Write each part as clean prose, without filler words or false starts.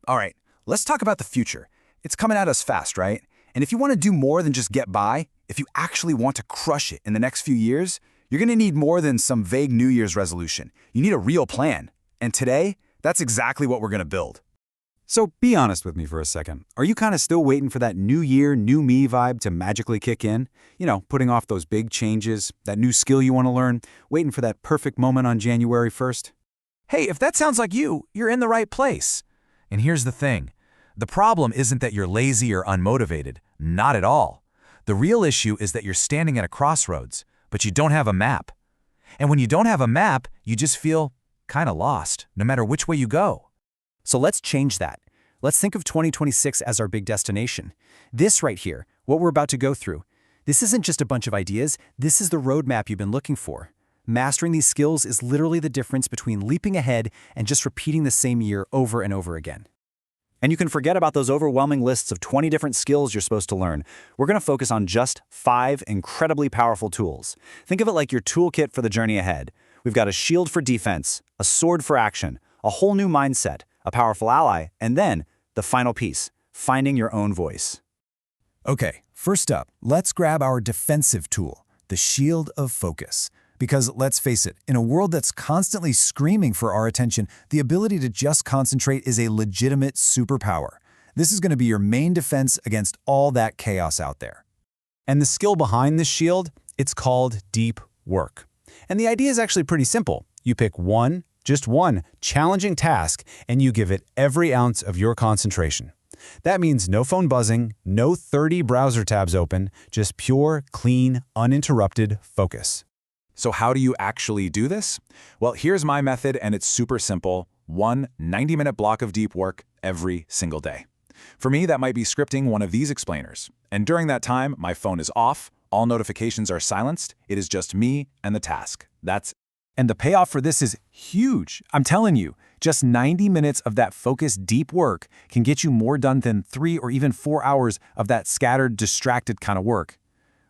All right, let's talk about the future. It's coming at us fast, right? And if you want to do more than just get by, if you actually want to crush it in the next few years, you're going to need more than some vague New Year's resolution. You need a real plan. And today, that's exactly what we're going to build. So be honest with me for a second. Are you kind of still waiting for that new year, new me vibe to magically kick in? You know, putting off those big changes, that new skill you want to learn, waiting for that perfect moment on January 1st? Hey, if that sounds like you, you're in the right place. And here's the thing. The problem isn't that you're lazy or unmotivated. Not at all. The real issue is that you're standing at a crossroads, but you don't have a map. And when you don't have a map, you just feel kind of lost, no matter which way you go. So let's change that. Let's think of 2026 as our big destination. This right here, what we're about to go through, this isn't just a bunch of ideas, this is the roadmap you've been looking for. Mastering these skills is literally the difference between leaping ahead and just repeating the same year over and over again. And you can forget about those overwhelming lists of 20 different skills you're supposed to learn. We're going to focus on just 5 incredibly powerful tools. Think of it like your toolkit for the journey ahead. We've got a shield for defense, a sword for action, a whole new mindset, a powerful ally, and then the final piece, finding your own voice. Okay, first up, let's grab our defensive tool, the shield of focus. Because let's face it, in a world that's constantly screaming for our attention, the ability to just concentrate is a legitimate superpower. This is going to be your main defense against all that chaos out there. And the skill behind this shield, it's called deep work. And the idea is actually pretty simple. You pick just one challenging task, and you give it every ounce of your concentration. That means no phone buzzing, no 30 browser tabs open, just pure, clean, uninterrupted focus. So how do you actually do this? Well, here's my method, and it's super simple. One 90-minute block of deep work every single day. For me, that might be scripting one of these explainers. And during that time, my phone is off, all notifications are silenced, it is just me and the task. And the payoff for this is huge. I'm telling you, just 90 minutes of that focused deep work can get you more done than 3 or even 4 hours of that scattered, distracted kind of work.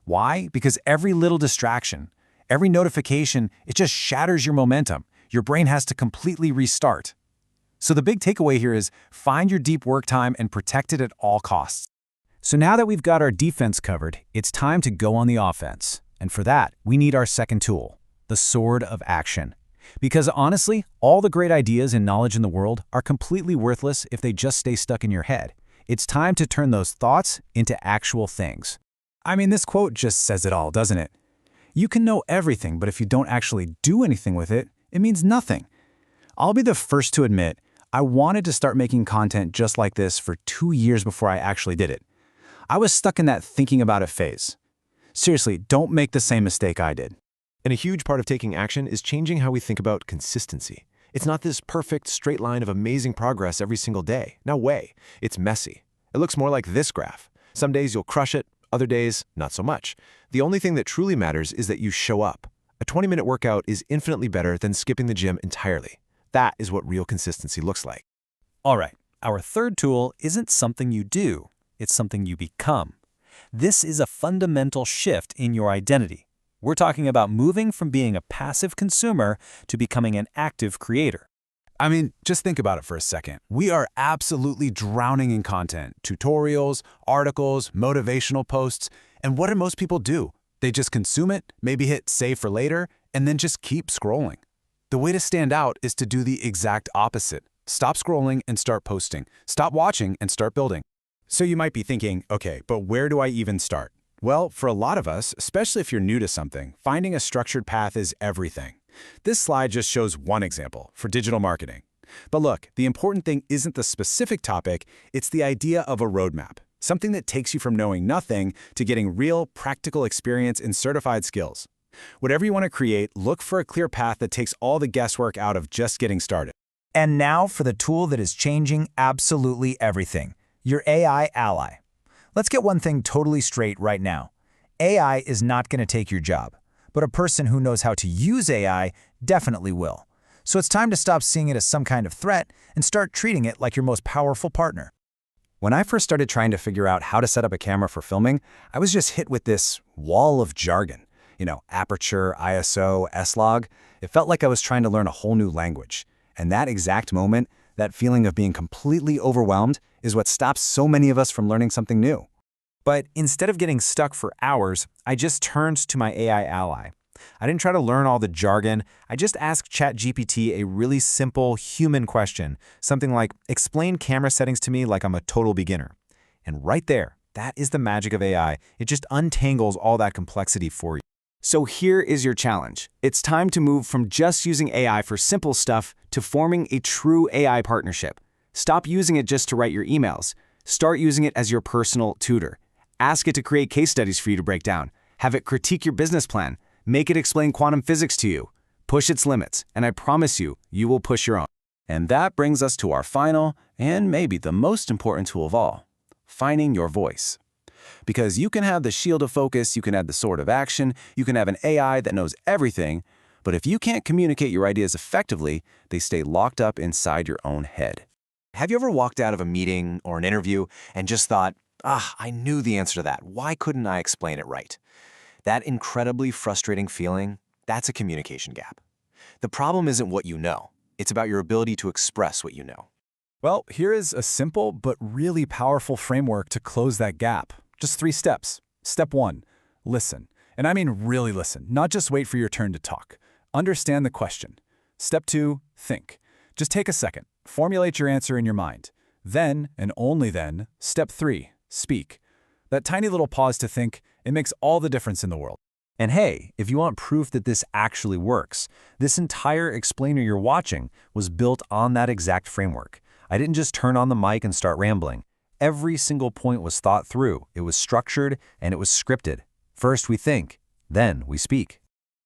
Why? Because every little distraction, every notification, it just shatters your momentum. Your brain has to completely restart. So the big takeaway here is find your deep work time and protect it at all costs. So now that we've got our defense covered, it's time to go on the offense. And for that, we need our second tool, the sword of action. Because honestly, all the great ideas and knowledge in the world are completely worthless if they just stay stuck in your head. It's time to turn those thoughts into actual things. I mean, this quote just says it all, doesn't it? You can know everything, but if you don't actually do anything with it, it means nothing. I'll be the first to admit, I wanted to start making content just like this for 2 years before I actually did it. I was stuck in that thinking about it phase. Seriously, don't make the same mistake I did. And a huge part of taking action is changing how we think about consistency. It's not this perfect straight line of amazing progress every single day. No way. It's messy. It looks more like this graph. Some days you'll crush it, other days, not so much. The only thing that truly matters is that you show up. A 20-minute workout is infinitely better than skipping the gym entirely. That is what real consistency looks like. All right, our third tool isn't something you do, it's something you become. This is a fundamental shift in your identity. We're talking about moving from being a passive consumer to becoming an active creator. I mean, just think about it for a second. We are absolutely drowning in content, tutorials, articles, motivational posts, and what do most people do? They just consume it, maybe hit save for later, and then just keep scrolling. The way to stand out is to do the exact opposite. Stop scrolling and start posting. Stop watching and start building. So you might be thinking, okay, but where do I even start? Well, for a lot of us, especially if you're new to something, finding a structured path is everything. This slide just shows one example for digital marketing. But look, the important thing isn't the specific topic, it's the idea of a roadmap, something that takes you from knowing nothing to getting real, practical experience in certified skills. Whatever you want to create, look for a clear path that takes all the guesswork out of just getting started. And now for the tool that is changing absolutely everything, your AI ally. Let's get one thing totally straight right now. AI is not going to take your job, but a person who knows how to use AI definitely will. So it's time to stop seeing it as some kind of threat and start treating it like your most powerful partner. When I first started trying to figure out how to set up a camera for filming, I was just hit with this wall of jargon. Aperture, ISO, S-Log. It felt like I was trying to learn a whole new language. And that exact moment, That feeling of being completely overwhelmed is what stops so many of us from learning something new. But instead of getting stuck for hours, I just turned to my AI ally. I didn't try to learn all the jargon. I just asked ChatGPT a really simple human question, something like, explain camera settings to me like I'm a total beginner. And right there, that is the magic of AI. It just untangles all that complexity for you. So here is your challenge. It's time to move from just using AI for simple stuff to forming a true AI partnership. Stop using it just to write your emails. Start using it as your personal tutor. Ask it to create case studies for you to break down. Have it critique your business plan. Make it explain quantum physics to you. Push its limits, and I promise you, you will push your own. And that brings us to our final, and maybe the most important tool of all, finding your voice. Because you can have the shield of focus, you can have the sword of action, you can have an AI that knows everything, but if you can't communicate your ideas effectively, they stay locked up inside your own head. Have you ever walked out of a meeting or an interview and just thought, I knew the answer to that. Why couldn't I explain it right? That incredibly frustrating feeling, that's a communication gap. The problem isn't what you know. It's about your ability to express what you know. Well, here is a simple but really powerful framework to close that gap. Just 3 steps. Step 1, listen. And I mean really listen, not just wait for your turn to talk. Understand the question. Step 2, think. Just take a second. Formulate your answer in your mind. Then, and only then, step 3, speak. That tiny little pause to think, it makes all the difference in the world. And hey, if you want proof that this actually works, this entire explainer you're watching was built on that exact framework. I didn't just turn on the mic and start rambling. Every single point was thought through, it was structured, and it was scripted. First we think, then we speak.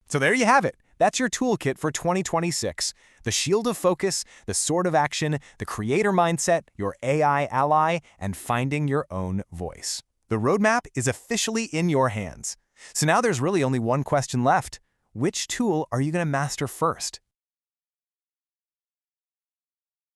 So there you have it. That's your toolkit for 2026. The shield of focus, the sword of action, the creator mindset, your AI ally, and finding your own voice. The roadmap is officially in your hands. So now there's really only one question left. Which tool are you going to master first?